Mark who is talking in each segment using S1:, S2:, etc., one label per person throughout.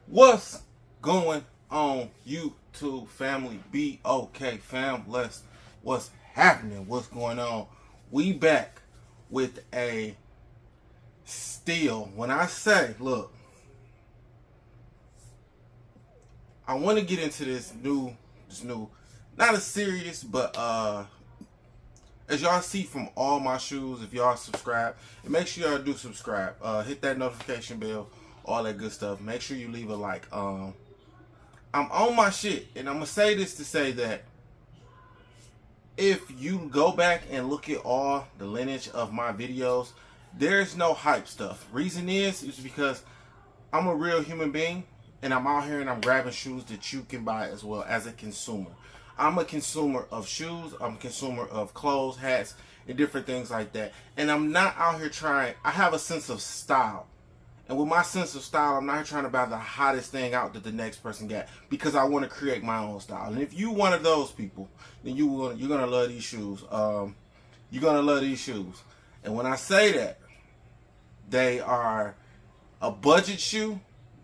S1: What's going on, YouTube family? Be okay, fam. What's happening? What's going on? We back with a steal. When I say, look, I want to get into this new, not as serious, but as y'all see from all my shoes, if y'all subscribe, and make sure y'all do subscribe. Hit that notification bell, all that good stuff. Make sure you leave a like. I'm on my shit, and I'm gonna say this to say that if you go back and look at all the lineage of my videos, there's no hype stuff. Reason is because I'm a real human being, and I'm out here and I'm grabbing shoes that you can buy as well as a consumer. I'm a consumer of shoes, I'm a consumer of clothes, hats, and different things like that. And I'm not out here trying, I have a sense of style. And with my sense of style, I'm not here trying to buy the hottest thing out that the next person got, because I want to create my own style. And if you one of those people, then you're gonna love these shoes. You're gonna love these shoes. And when I say that, they are a budget shoe.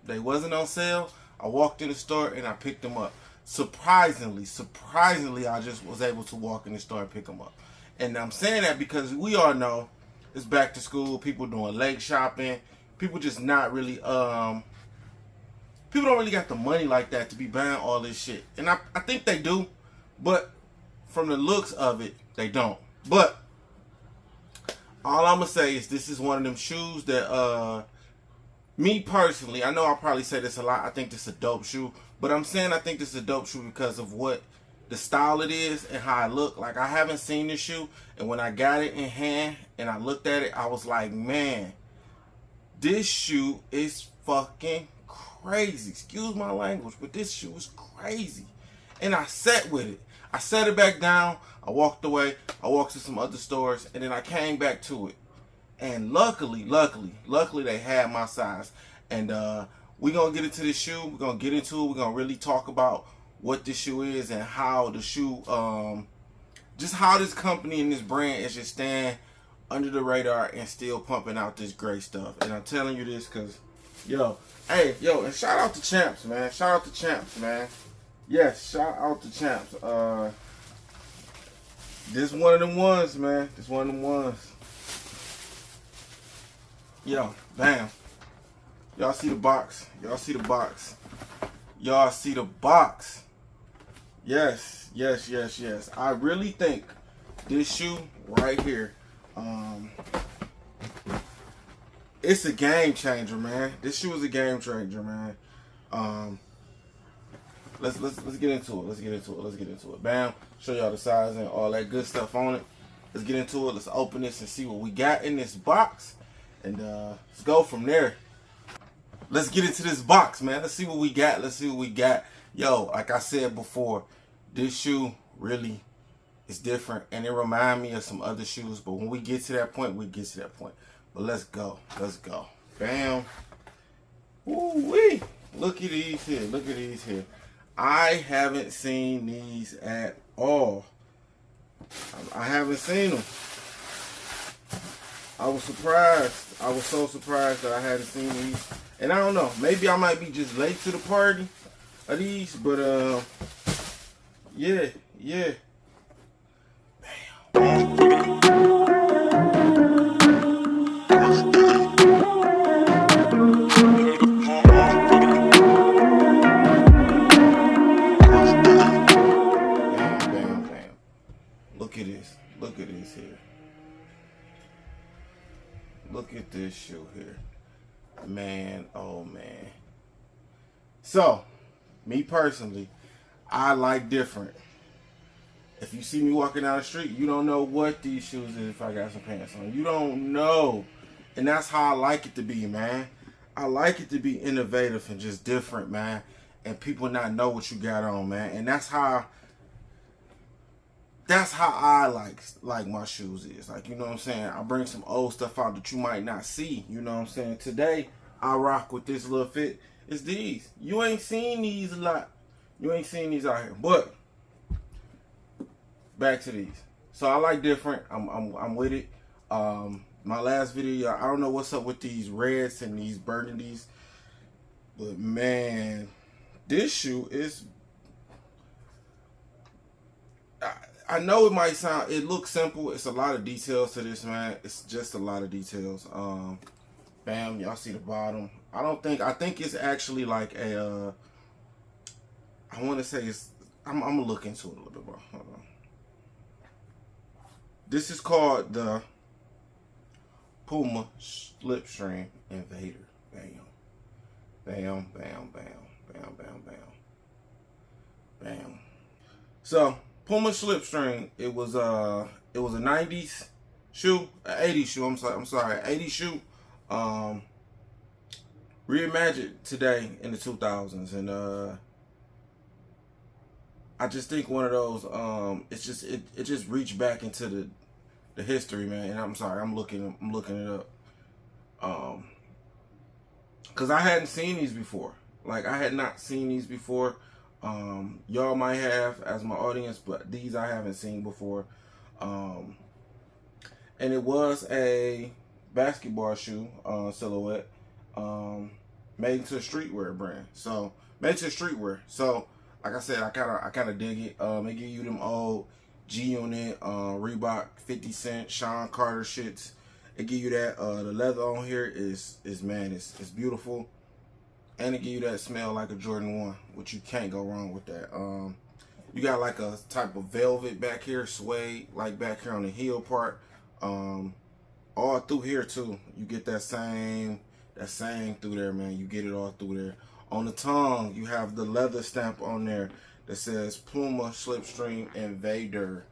S1: They wasn't on sale. I walked in the store and I picked them up. Surprisingly, I just was able to walk in the store and pick them up. And I'm saying that because we all know it's back to school. People doing late shopping. People just not really, people don't really got the money like that to be buying all this shit. And I think they do, but from the looks of it, they don't. But all I'm going to say is this is one of them shoes that, me personally, I know I'll probably say this a lot, I think this is a dope shoe. But I'm saying I think this is a dope shoe because of what the style it is and how I look. Like, I haven't seen this shoe, and when I got it in hand and I looked at it, I was like, man, this shoe is fucking crazy. Excuse my language, but this shoe is crazy. And I sat with it. I set it back down. I walked away. I walked to some other stores, and then I came back to it. And luckily, they had my size. And we're going to get into this shoe. We're going to get into it. We're going to really talk about what this shoe is and how the shoe, just how this company and this brand is just staying under the radar and still pumping out this great stuff. And I'm telling you this because, and shout out to Champs, man. Shout out to Champs, man. Yes, shout out to Champs. This one of them ones, man. This one of them ones. Yo, bam. Y'all see the box. Y'all see the box. Y'all see the box. Yes. I really think this shoe right here, it's a game changer, man. This shoe is a game changer, man. Let's get into it. Let's get into it. Bam. Show y'all the size and all that good stuff on it. Let's get into it. Let's open this and see what we got in this box. And let's go from there. Let's get into this box, man. Let's see what we got. Yo, like I said before, this shoe really is different. And it reminds me of some other shoes. But when we get to that point, But let's go. Bam. Ooh-wee. Look at these here. I haven't seen these at all. I haven't seen them. I was surprised. I was so surprised that I hadn't seen these. And I don't know. Maybe I might be just late to the party of these. But, yeah. Bam. Look at this. Look at this here. Look at this shoe here. Man, oh man. So, me personally, I like different. If you see me walking down the street, you don't know what these shoes is if I got some pants on. You don't know. And that's how I like it to be, man. I like it to be innovative and just different, man. And people not know what you got on, man. And that's how I like my shoes is. Like, you know what I'm saying? I bring some old stuff out that you might not see. You know what I'm saying? Today, I rock with this little fit. It's these. You ain't seen these a lot. You ain't seen these out here. But back to these. So I like different. I'm with it. My last video, I don't know what's up with these reds and these burgundies, but man, this shoe is. I know it might sound. It looks simple. It's a lot of details to this, man. It's just a lot of details. Bam, y'all see the bottom. I think it's actually like a. I want to say it's. I'm gonna look into it a little bit more. Hold on. This is called the PUMA Slipstream Invader. Bam. Bam, bam, bam, bam, bam, bam. Bam. So, PUMA Slipstream, it was a 90s shoe, an 80s shoe, I'm sorry, 80s shoe. Reimagined today in the 2000s, and I just think one of those, it just reached back into the history, man. And I'm sorry, I'm looking it up, cause I hadn't seen these before. Like, I had not seen these before. Y'all might have as my audience, but these I haven't seen before. And it was a basketball shoe silhouette, made to a streetwear brand. So made to streetwear. So like I said, I kind of dig it. They give you them old G-Unit, Reebok 50 Cent, Sean Carter shits. It give you that. The leather on here is man, it's beautiful, and it give you that smell like a Jordan 1, which you can't go wrong with that. You got like a type of velvet back here, suede, like back here on the heel part. All through here too. You get that same through there, man. You get it all through there. On the tongue, you have the leather stamp on there that says PUMA Slipstream Invader.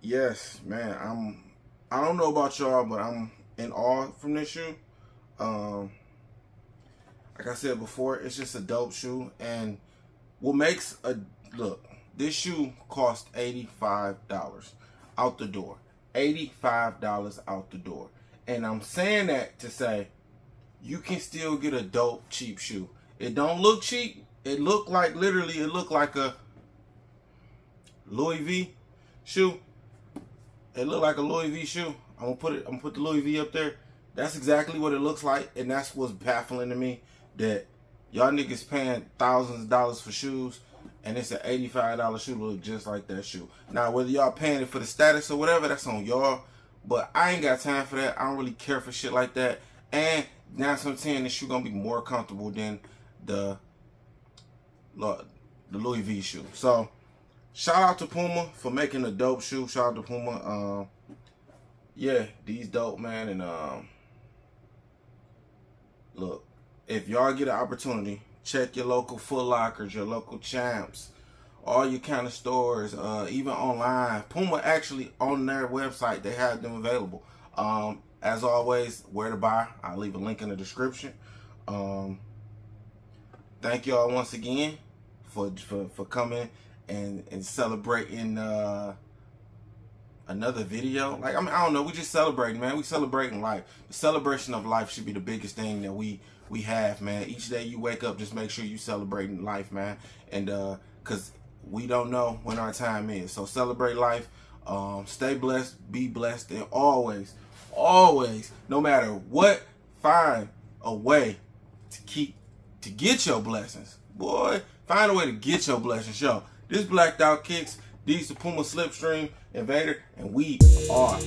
S1: Yes, man, I don't know about y'all, but I'm in awe from this shoe. Like I said before, it's just a dope shoe. And what makes look, this shoe cost $85 out the door. $85 out the door. And I'm saying that to say, you can still get a dope, cheap shoe. It don't look cheap. It look like, literally, it look like a Louis V shoe. It look like a Louis V shoe. I'm gonna put the Louis V up there. That's exactly what it looks like, and that's what's baffling to me, that y'all niggas paying thousands of dollars for shoes, and it's an $85 shoe look just like that shoe. Now, whether y'all paying it for the status or whatever, that's on y'all. But I ain't got time for that. I don't really care for shit like that. And 9 times 10, this shoe gonna be more comfortable than the Louis V shoe. So, shout out to PUMA for making a dope shoe. Shout out to PUMA. Yeah, these dope, man. And look, if y'all get an opportunity, check your local Foot Lockers, your local Champs, all your kind of stores, even online. PUMA actually, on their website, they have them available. As always, where to buy, I'll leave a link in the description. Thank y'all once again for coming and celebrating another video. Like, I mean, I don't know, we just celebrating, man. We celebrating life. The celebration of life should be the biggest thing that we have, man. Each day you wake up, just make sure you celebrating life, man. And because we don't know when our time is. So celebrate life. Stay blessed, be blessed, and always, no matter what, find a way to get your blessings. Boy, find a way to get your blessings. Yo, this Blacked Out Kickz, these the PUMA Slipstream Invader, and we are